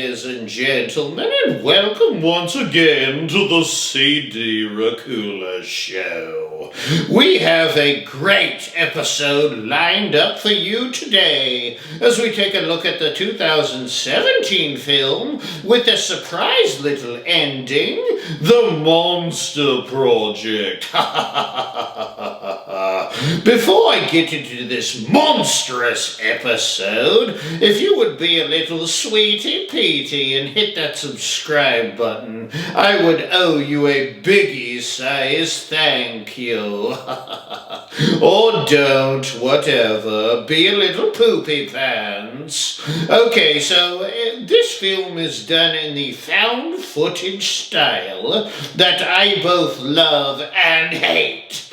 ladies and gentlemen, and welcome once again to the CD Racoola Show. We have a great episode lined up for you today as we take a look at the 2017 film with a surprise little ending, The Monster Project. Before I get into this monstrous episode, if you would be a little sweetie Petey and hit that subscribe button, I would owe you a biggie size thank you. Or don't, whatever, be a little poopy pants. Okay, so this film is done in the found footage style that I both love and hate.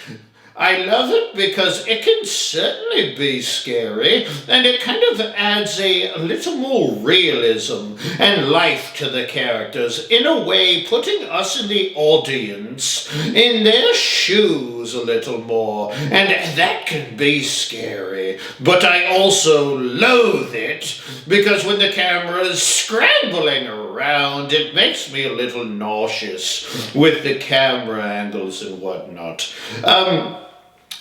I love it because it can certainly be scary, and it kind of adds a little more realism and life to the characters, in a way putting us in the audience in their shoes a little more, and that can be scary. But I also loathe it because when the camera is scrambling around, it makes me a little nauseous with the camera angles and whatnot.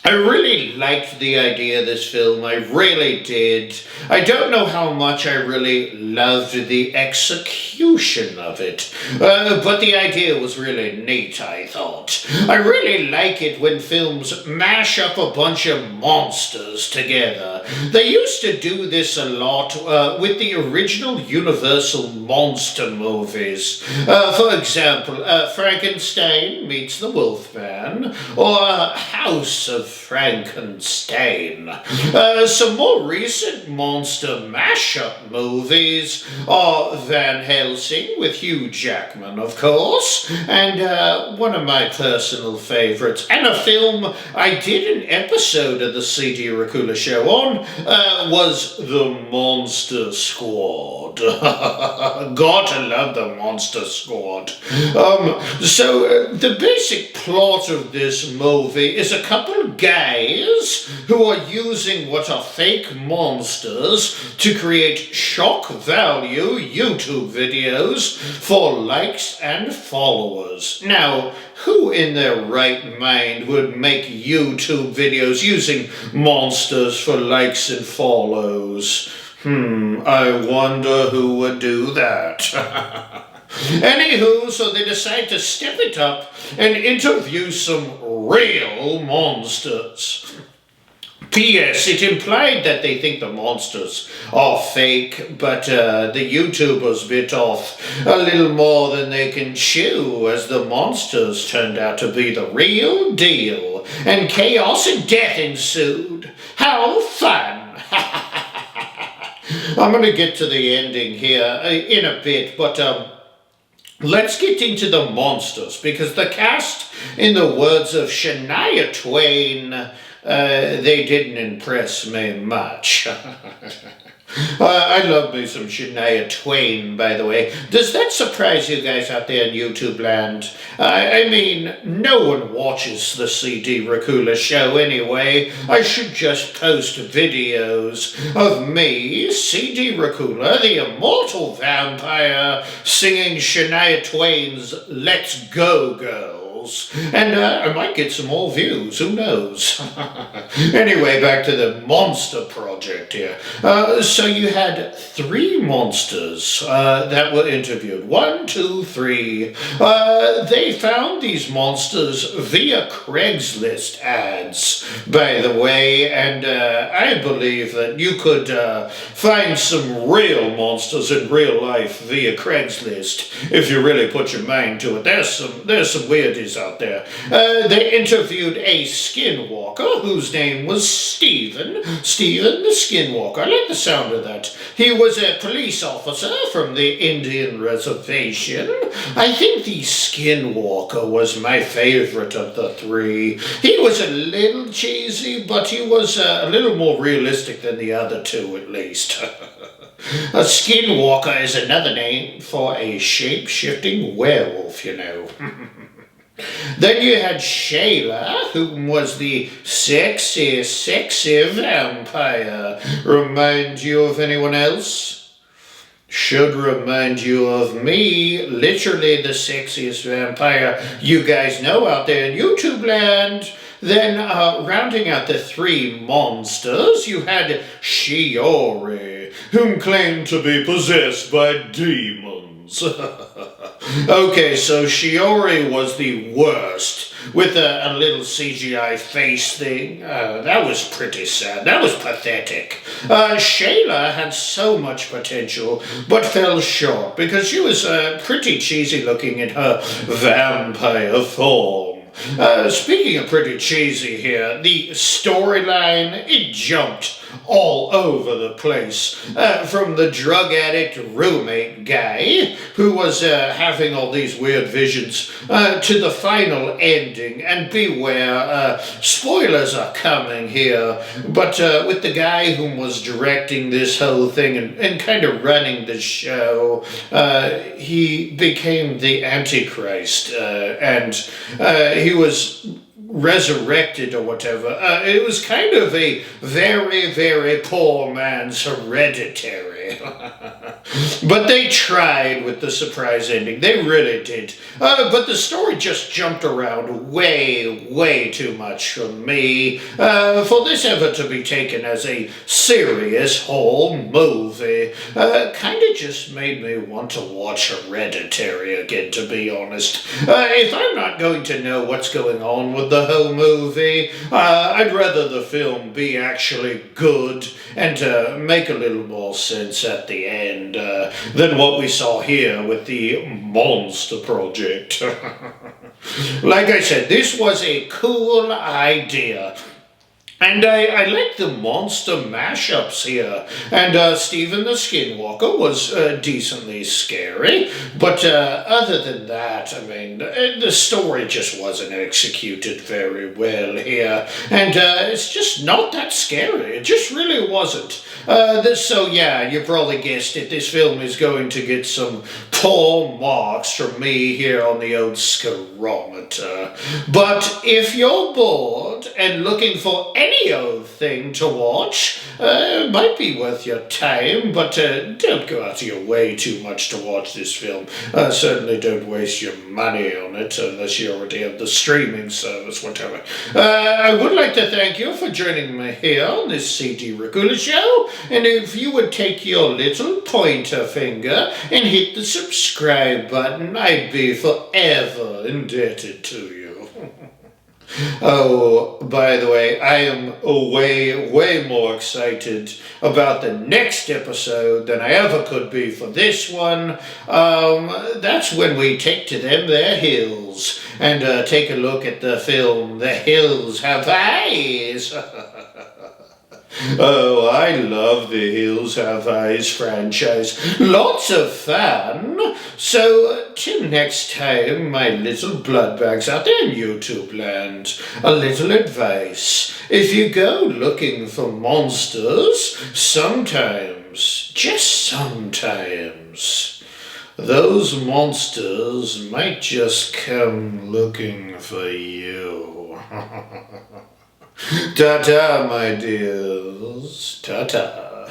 I really liked the idea of this film, I really did. I don't know how much I really loved the execution of it, but the idea was really neat, I thought. I really like it when films mash up a bunch of monsters together. They used to do this a lot with the original Universal monster movies. For example, Frankenstein meets the Wolfman, or House of Frankenstein. Some more recent monster mashup movies are Van Helsing with Hugh Jackman, of course, and one of my personal favorites, and a film I did an episode of the CD Racoola Show on, was The Monster Squad. Gotta love The Monster Squad. So the basic plot of this movie is a couple of guys who are using what are fake monsters to create shock value YouTube videos for likes and followers. Now, who in their right mind would make YouTube videos using monsters for likes and follows? I wonder who would do that. Anywho, so they decide to step it up and interview some real monsters. P.S. It implied that they think the monsters are fake, but the YouTubers bit off a little more than they can chew, as the monsters turned out to be the real deal, and chaos and death ensued. How fun! I'm going to get to the ending here in a bit, but let's get into the monsters, because the cast, in the words of Shania Twain, they didn't impress me much. I love me some Shania Twain, by the way. Does that surprise you guys out there in YouTube land? I mean, no one watches the CD Racoola Show anyway. I should just post videos of me, CD Racoola, the immortal vampire, singing Shania Twain's Let's Go Girl. And I might get some more views, who knows? Anyway, back to the Monster Project here. So you had 3 monsters that were interviewed. 1, 2, 3. They found these monsters via Craigslist ads, by the way, and I believe that you could find some real monsters in real life via Craigslist if you really put your mind to it. There's some weirdies out there. They interviewed a skinwalker whose name was Stephen the Skinwalker. I like the sound of that. He was a police officer from the Indian reservation. I think the Skinwalker was my favorite of the 3. He was a little cheesy, but he was a little more realistic than the other 2, at least. A skinwalker is another name for a shape-shifting werewolf, you know. Then you had Shayla, who was the sexy vampire. Remind you of anyone else? Should remind you of me, literally the sexiest vampire you guys know out there in YouTube land. Then, rounding out the three monsters, you had Shiori, whom claimed to be possessed by demons. Okay, so Shiori was the worst, with a little CGI face thing. That was pretty sad. That was pathetic. Shayla had so much potential, but fell short because she was pretty cheesy looking in her vampire form. Speaking of pretty cheesy here, the storyline, it jumped all over the place. From the drug addict roommate guy, who was having all these weird visions, to the final ending. And beware, spoilers are coming here, but with the guy who was directing this whole thing and kind of running the show, he became the Antichrist, and he was resurrected or whatever. It was kind of a very, very poor man's Hereditary. But they tried with the surprise ending. They really did. But the story just jumped around way, way too much for me. For this ever to be taken as a serious whole movie, kind of just made me want to watch Hereditary again, to be honest. If I'm not going to know what's going on with the whole movie, I'd rather the film be actually good and make a little more sense at the end than what we saw here with the Monster Project. Like I said, this was a cool idea. And I like the monster mashups here. And Stephen the Skinwalker was decently scary. But other than that, I mean, the story just wasn't executed very well here. And it's just not that scary. It just really wasn't. So yeah, you probably guessed it. This film is going to get some poor marks from me here on the old Scarometer. But if you're bored and looking for any old thing to watch, it might be worth your time, but don't go out of your way too much to watch this film. Certainly don't waste your money on it unless you already have the streaming service, whatever. I would like to thank you for joining me here on this CD Racoola show, and if you would take your little pointer finger and hit the subscribe button, I'd be forever indebted to you. Oh, by the way, I am way, way more excited about the next episode than I ever could be for this one. That's when we take to them their hills and take a look at the film The Hills Have Eyes. Oh, I love the Hills Have Eyes franchise. Lots of fun. So, till next time, my little bloodbags out there in YouTube land, a little advice. If you go looking for monsters, sometimes, just sometimes, those monsters might just come looking for you. Ta-ta, my dears. Ta-ta.